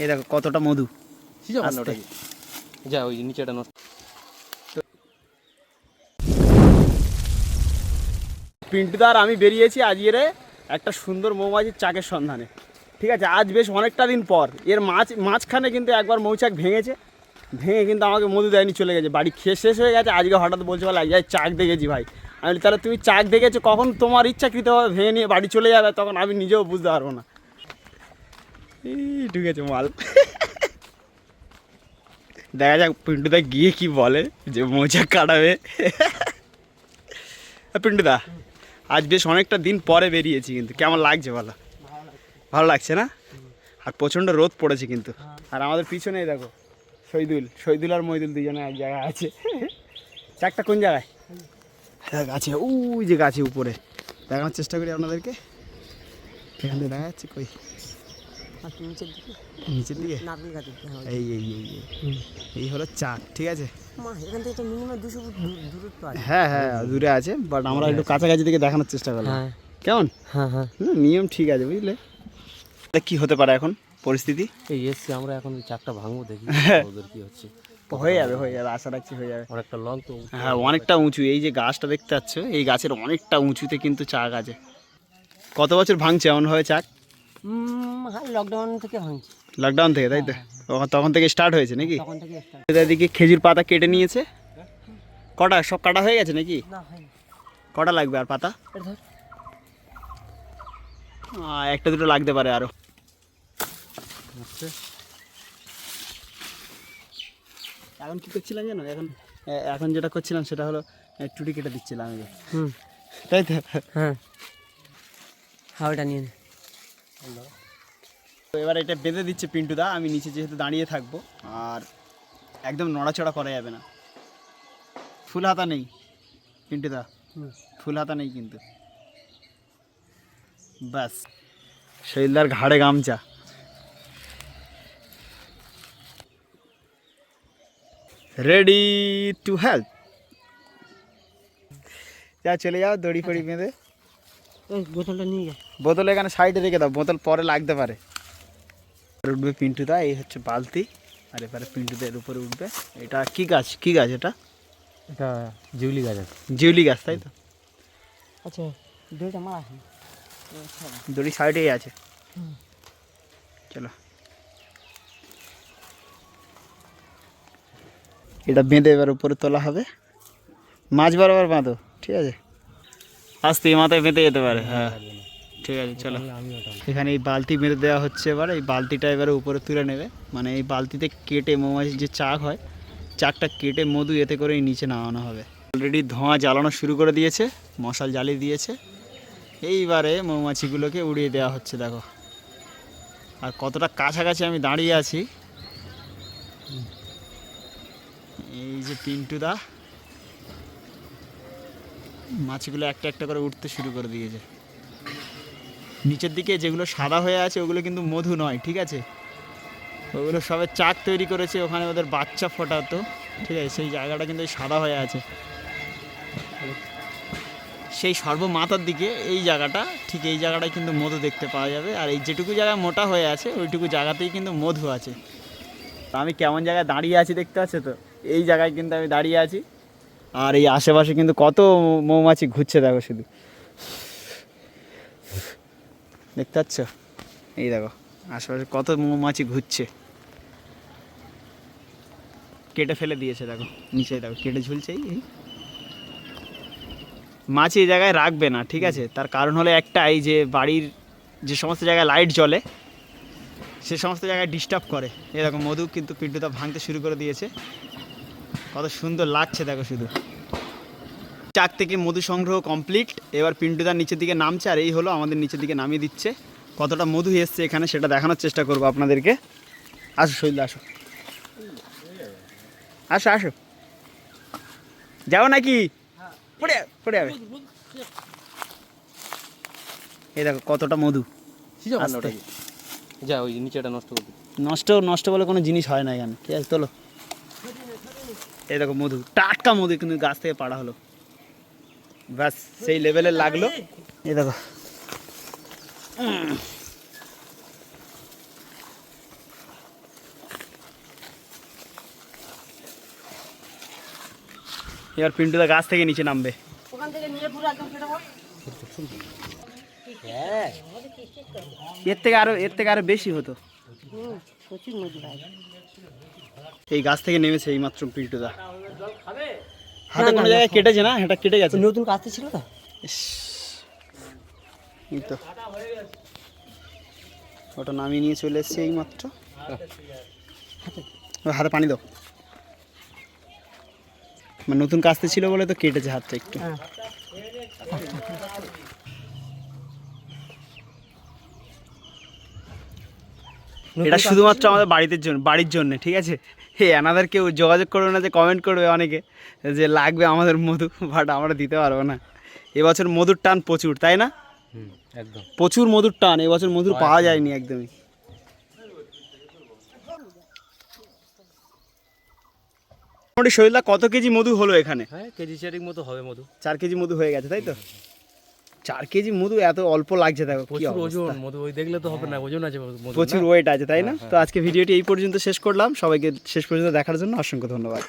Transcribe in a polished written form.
এই দেখো কতটা মধু। যা ওই নিচেটা নষ্ট। পিন্টুদার আমি বেরিয়েছি আজকের একটা সুন্দর মৌমাছির চাকের সন্ধানে। ঠিক আছে, আজ বেশ অনেকটা দিন পর এর মাঝখানে কিন্তু একবার মৌচাক ভেঙে কিন্তু আমাকে মধু দেয়নি, চলে গেছে, বাড়ি খেয়ে শেষ হয়ে গেছে। আজকে হঠাৎ বলছে বলে আজ চাক দেখেছি ভাই। আমি বলি তাহলে তুমি চাক দেখেছো কখন? তোমার ইচ্ছাকৃতভাবে ভেঙে নিয়ে বাড়ি চলে যাবে, তখন আমি নিজেও বুঝতে পারবো না। ঠিক আছে মাল, দেখা যাক পিন্টুদা গিয়ে কি বলে, যে মৌচাক কাটাবে। পিন্টুদা আজ বেশ অনেকটা দিন পরে বেরিয়েছি, কিন্তু কেমন লাগছে বলো? ভালো লাগছে না? আর প্রচণ্ড রোদ পড়েছে কিন্তু। আর আমাদের পিছনেই দেখো শহীদুল আর মহিদুল দুজনে এক জায়গায় আছে। চাকটা কোন জায়গায়? গাছে, ওই যে গাছে উপরে দেখানোর চেষ্টা করি আপনাদেরকে। এখান থেকে দেখা যাচ্ছে কই? নিচের দিকে এই এই এই এই হলো চাক। ঠিক আছে, হ্যাঁ হ্যাঁ দূরে আছে, বাট আমরা একটু কাছাকাছি থেকে দেখানোর চেষ্টা করলাম। কেমন? হ্যাঁ হ্যাঁ, নিয়ম ঠিক আছে বুঝলে। কি হতে পারে এখন পরিস্থিতি? এই এসছি আমরা, এখন চাকটা ভাঙবো, দেখি ওদের কি হচ্ছে। হয়ে যাবে, আশা রাখছি হয়ে যাবে। অনেকটা লং তো, হ্যাঁ অনেকটা উঁচু। এই যে গাছটা দেখতে পাচ্ছ, এই গাছের অনেকটা উঁচুতে কিন্তু চাক আছে। কত বছর ভাঙছে এমনভাবে চাক? লকডাউন থেকে ভাঙছে। লকডাউন থেকে, তাই তো? তখন থেকে স্টার্ট হয়েছে নাকি? এদিকে খেজুর পাতা কেটে নিয়েছে। কটা সব কাটা হয়ে গেছে নাকি? কটা লাগবে আর পাতা? একটা দুটো লাগতে পারে আরো। এখন কি করছিলাম জানো? এখন যেটা করছিলাম সেটা হলো টুটি কেটে দিচ্ছিলাম আমি, তাই তো? হ্যাঁ, হাওয়াটা নিয়ে তো এবার এটা বেঁধে দিচ্ছে পিন্টুদা। আমি নিচে যেহেতু দাঁড়িয়ে থাকবো, আর একদম নড়াচড়া করা যাবে না। ফুল হাতা নেই পিন্টুদা, ফুল হাতা নেই কিন্তু। ব্যাস, শৈলদার ঘাড়ে গামছা। Ready to help. যা চলে যাও, দড়ি ফড়ি বেঁধে। বোতলটা নিয়ে যা। বোতল এখানে সাইডে রেখে দাও, বোতল পরে লাগতে পারে। উঠবে পিন্টুদা, এই হচ্ছে বালতি, আর এবারে পিন্টুদা এর উপরে উঠবে। এটা কি গাছ? কি গাছ এটা? এটা জিউলি গাছ আছে। জিউলি গাছ, তাই তো? আচ্ছা, দড়িটা মারা আছে, দড়ি সাইডেই আছে। চলো, এটা বেঁধে এবার উপরে তোলা হবে। মাছ বরাবর বাঁধো, ঠিক আছে? আস্তে এই মাথায় বেঁধে যেতে পারে। হ্যাঁ ঠিক আছে, চলো। এখানে এই বালতি বেঁধে দেওয়া হচ্ছে। এবার এই বালতিটা এবারে উপরে তুলে নেবে, মানে এই বালতিতে কেটে মৌমাছির যে চাক হয়, চাকটা কেটে মধু এতে করে নিচে নামানো হবে। অলরেডি ধোঁয়া জ্বালানো শুরু করে দিয়েছে, মশাল জ্বালিয়ে দিয়েছে। এইবারে মৌমাছিগুলোকে উড়িয়ে দেওয়া হচ্ছে। দেখো আর কতটা কাছাকাছি আমি দাঁড়িয়ে আছি। এই যে পিন্টুদা মাছগুলো একটা একটা করে উঠতে শুরু করে দিয়েছে। নিচের দিকে যেগুলো সাদা হয়ে আছে ওগুলো কিন্তু মধু নয়, ঠিক আছে? ওগুলো সবে চাক তৈরি করেছে, ওখানে ওদের বাচ্চা ফোটাতো, ঠিক আছে? সেই জায়গাটা কিন্তু সাদা হয়ে আছে। সেই সর্বমাথার দিকে এই জায়গাটা, ঠিক এই জায়গাটায় কিন্তু মধু দেখতে পাওয়া যাবে। আর এই যেটুকু জায়গা মোটা হয়ে আছে ওইটুকু জায়গাতেই কিন্তু মধু আছে। আমি কেমন জায়গায় দাঁড়িয়ে আছি দেখতে পাচ্ছ তো? এই জায়গায় কিন্তু আমি দাঁড়িয়ে আছি, আর এই আশেপাশে কিন্তু কত মৌমাছি ঘুরছে। দেখো শুধু, দেখতে পাচ্ছ? এই দেখো আশেপাশে কত মৌমাছি ঘুরছে। কেটে ফেলে দিয়েছে, দেখো নিচে দেখো কেটে ঝুলছে। এই মাছ এই জায়গায় রাখবে না, ঠিক আছে? তার কারণ হলো একটাই, যে বাড়ির যে সমস্ত জায়গায় লাইট জ্বলে সে সমস্ত জায়গায় ডিস্টার্ব করে। এরকম মধু কিন্তু পিন্টুদা ভাঙতে শুরু করে দিয়েছে। কত সুন্দর লাগছে দেখো শুধু। চাক থেকে মধু সংগ্রহ কমপ্লিট। এবার পিন্টুদা নিচের দিকে নামছে, আর এই হলো আমাদের নিচের দিকে নামিয়ে দিচ্ছে। কতটা মধু এসছে এখানে সেটা দেখানোর চেষ্টা করবো আপনাদেরকে। আসো শৈল, আসো আসো আসো। যাও নাকি? পড়ে যাবে। এই দেখো কতটা মধু। যা ওই নিচেটা নষ্ট করবি। নষ্ট বলে কোনো জিনিস হয় না এখানে, ঠিক আছে? তোলো। এই দেখো মধু, টাটকা মধু কিন্তু গাছ থেকে পাড়া হলো। ব্যাস সেই লেভেলের লাগলো। এই দেখো এবার পিন্টুদা গাছ থেকে নিচে নামবে। ওখান থেকে নিয়ে পুরো একদম কেটে বল। হ্যাঁ এর থেকে আরো বেশি হতো। প্রচুর নদী ভাই। এই গাছ থেকে নেমেছে এই মাত্র পিন্টুদা। হাতে কোনো জায়গায় কেটেছে না? এটা কেটে গেছে। নতুন কাজতে ছিল তো। ইস, এই তো ওটা নামিয়ে নিয়ে চলে এসছে এই মাত্র। হাতে পানি দাও। মানে নতুন কাস্তে ছিল বলে তো কেটেছে হাতটা একটু। হ্যাঁ। এটা শুধুমাত্র আমাদের বাড়ির জন্য, ঠিক আছে? হে এনাদের কেউ যোগাযোগ করবে না, যে কমেন্ট করবে অনেকে যে লাগবে আমাদের মধু, বাট আমরা দিতে পারবো না। এবছর মধুর টান প্রচুর, তাই না? একদম প্রচুর মধুর টান, এবছর মধুর পাওয়া যায়নি একদমই। মোটামুটি শরীরটা কত কেজি মধু হলো এখানে? হ্যাঁ কেজি চারেক মতো হবে মধু। 4 কেজি মধু হয়ে গেছে, তাই তো? 4 কেজি মধু এত অল্প লাগছে, দেখো কি প্রচুর অবস্থা। ওজন মধু, ওই দেখলে তো হবে না, ওজন আছে মধু। প্রচুর ওয়েট আছে, তাই না? তো আজকে ভিডিওটি এই পর্যন্ত শেষ করলাম। সবাইকে শেষ পর্যন্ত দেখার জন্য অসংখ্য ধন্যবাদ।